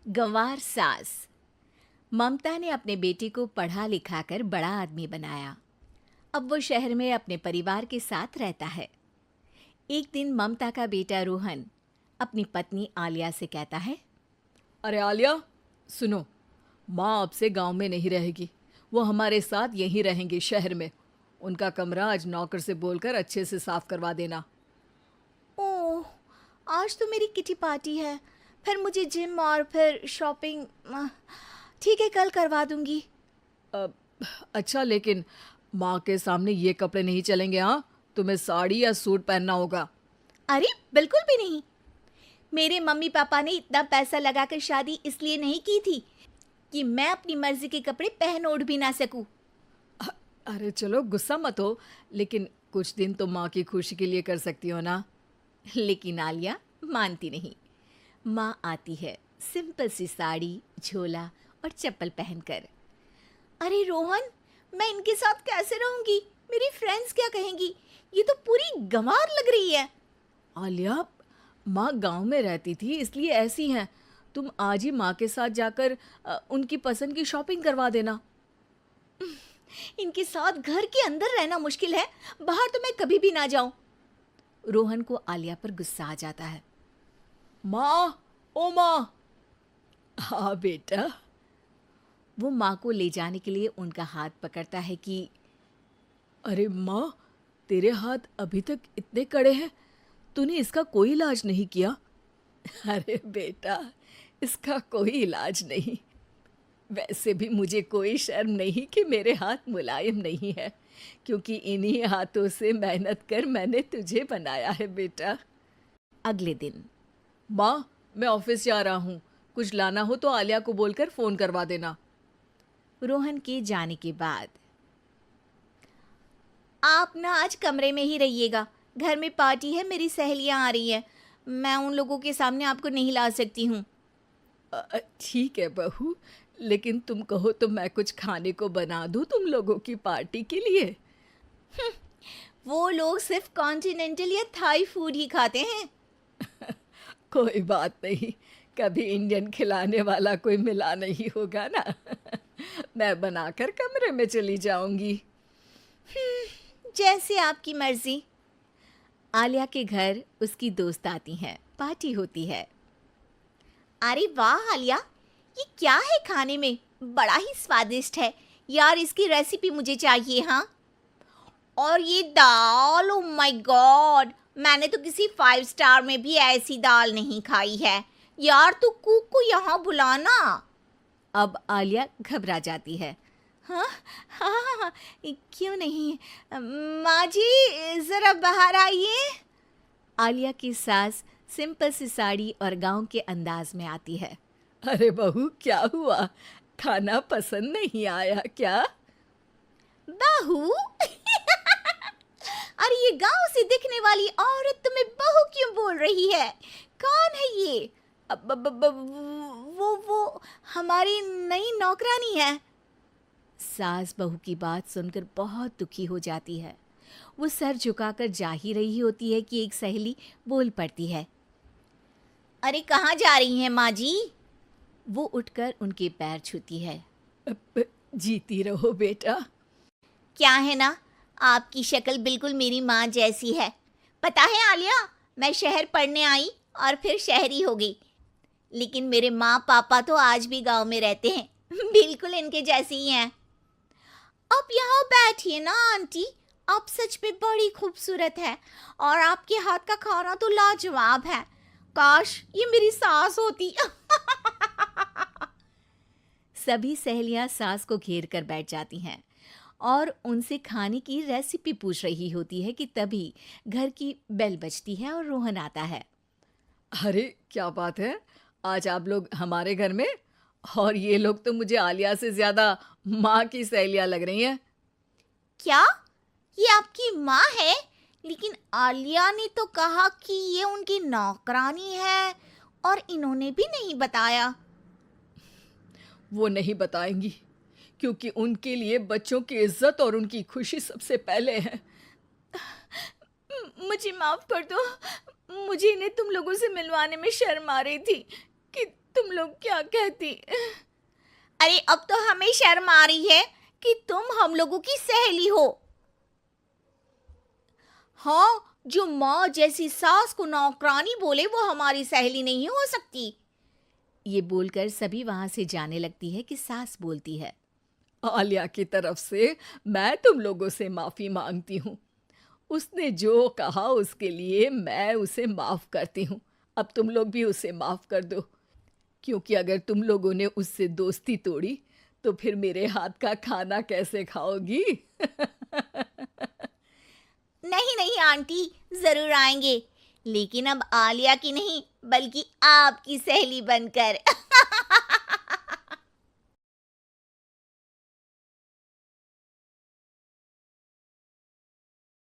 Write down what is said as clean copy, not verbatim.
गंवार सास। ममता ने अपने बेटे को पढ़ा लिखाकर बड़ा आदमी बनाया। अब वो शहर में अपने परिवार के साथ रहता है। एक दिन ममता का बेटा रोहन अपनी पत्नी आलिया से कहता है, अरे आलिया, सुनो, माँ अब से गांव में नहीं रहेगी। वो हमारे साथ यहीं रहेंगी शहर में। उनका कमरा आज नौकर से बोलकर अच्छे से साफ करवा देना। ओह, आज तो मेरी किटी पार्टी है, फिर मुझे जिम और फिर शॉपिंग। ठीक है, कल करवा दूंगी। अ, अच्छा, लेकिन माँ के सामने ये कपड़े नहीं चलेंगे। हाँ, तुम्हें साड़ी या सूट पहनना होगा। अरे बिल्कुल भी नहीं। मेरे मम्मी पापा ने इतना पैसा लगाकर शादी इसलिए नहीं की थी कि मैं अपनी मर्जी के कपड़े पहन ओढ़ भी ना सकूं। अरे चलो, गुस्सा मत हो, लेकिन कुछ दिन तो माँ की खुशी के लिए कर सकती हो ना। लेकिन आलिया मानती नहीं। माँ आती है सिंपल सी साड़ी, झोला और चप्पल पहनकर। अरे रोहन, मैं इनके साथ कैसे रहूंगी? मेरी फ्रेंड्स क्या कहेंगी? ये तो पूरी गंवार लग रही है। आलिया, माँ गांव में रहती थी इसलिए ऐसी हैं। तुम आज ही माँ के साथ जाकर उनकी पसंद की शॉपिंग करवा देना। इनके साथ घर के अंदर रहना मुश्किल है, बाहर तो मैं कभी भी ना जाऊं। रोहन को आलिया पर गुस्सा आ जाता है। माँ, ओ माँ। हाँ बेटा। वो माँ को ले जाने के लिए उनका हाथ पकड़ता है कि अरे माँ, तेरे हाथ अभी तक इतने कड़े हैं, तूने इसका कोई इलाज नहीं किया? अरे बेटा, इसका कोई इलाज नहीं। वैसे भी मुझे कोई शर्म नहीं कि मेरे हाथ मुलायम नहीं है, क्योंकि इन्हीं हाथों से मेहनत कर मैंने तुझे बनाया है बेटा। अगले दिन। माँ, मैं ऑफिस जा रहा हूँ। कुछ लाना हो तो आलिया को बोलकर फ़ोन करवा देना। रोहन के जाने के बाद, आप ना आज कमरे में ही रहिएगा, घर में पार्टी है, मेरी सहेलियां आ रही हैं, मैं उन लोगों के सामने आपको नहीं ला सकती हूँ। ठीक है बहू, लेकिन तुम कहो तो मैं कुछ खाने को बना दूँ तुम लोगों की पार्टी के लिए। वो लोग सिर्फ कॉन्टिनेंटल या थाई फूड ही खाते हैं। कोई बात नहीं, कभी इंडियन खिलाने वाला कोई मिला नहीं होगा ना। मैं बनाकर कमरे में चली जाऊंगी। जैसे आपकी मर्जी। आलिया के घर उसकी दोस्त आती हैं, पार्टी होती है। अरे वाह आलिया, ये क्या है खाने में? बड़ा ही स्वादिष्ट है यार, इसकी रेसिपी मुझे चाहिए। हाँ, और ये दाल, ओ माय गॉड, मैंने तो किसी 5 स्टार में भी ऐसी दाल नहीं खाई है यार। तू कुक को यहाँ बुलाना। अब आलिया घबरा जाती है। हाँ हाँ हाँ हाँ, क्यों नहीं। माँ जी ज़रा बाहर आइए। आलिया की सास सिंपल सी साड़ी और गांव के अंदाज में आती है। अरे बहू, क्या हुआ? खाना पसंद नहीं आया क्या? बहू? अरे ये गांव से दिखने वाली औरत तुम्हें बहू क्यों बोल रही है? कौन है ये? वो हमारी नई नौकरानी है। सास बहू की बात सुनकर बहुत दुखी हो जाती है। वो सर झुकाकर जा ही रही होती है कि एक सहेली बोल पड़ती है। अरे कहाँ जा रही हैं माँ जी? वो उठकर उनके पैर छूती है। जीती रहो बेटा। क्या है ना, आपकी शक्ल बिल्कुल मेरी माँ जैसी है। पता है आलिया, मैं शहर पढ़ने आई और फिर शहरी हो गई, लेकिन मेरे माँ पापा तो आज भी गांव में रहते हैं, बिल्कुल इनके जैसे ही हैं। आप यहाँ बैठिए ना आंटी, आप सच में बड़ी खूबसूरत है और आपके हाथ का खाना तो लाजवाब है। काश ये मेरी सास होती। सभी सहेलियां सास को घेर कर बैठ जाती हैं और उनसे खाने की रेसिपी पूछ रही होती है कि तभी घर की बेल बजती है और रोहन आता है। अरे क्या बात है, आज आप लोग हमारे घर में? और ये लोग तो मुझे आलिया से ज़्यादा माँ की सहेलियाँ लग रही हैं। क्या ये आपकी माँ है? लेकिन आलिया ने तो कहा कि ये उनकी नौकरानी है और इन्होंने भी नहीं बताया। वो नहीं बताएंगी, क्योंकि उनके लिए बच्चों की इज्जत और उनकी खुशी सबसे पहले है। मुझे माफ कर दो, मुझे इन्हें तुम लोगों से मिलवाने में शर्म आ रही थी। कि तुम लोग क्या कहती। अरे अब तो हमें शर्म आ रही है कि तुम हम लोगों की सहेली हो। हाँ, जो माँ जैसी सास को नौकरानी बोले वो हमारी सहेली नहीं हो सकती। ये बोलकर सभी वहां से जाने लगती है कि सास बोलती है, आलिया की तरफ से मैं तुम लोगों से माफ़ी मांगती हूँ। उसने जो कहा उसके लिए मैं उसे माफ़ करती हूँ। अब तुम लोग भी उसे माफ़ कर दो, क्योंकि अगर तुम लोगों ने उससे दोस्ती तोड़ी तो फिर मेरे हाथ का खाना कैसे खाओगी? नहीं नहीं आंटी, जरूर आएंगे, लेकिन अब आलिया की नहीं बल्कि आपकी सहेली बनकर।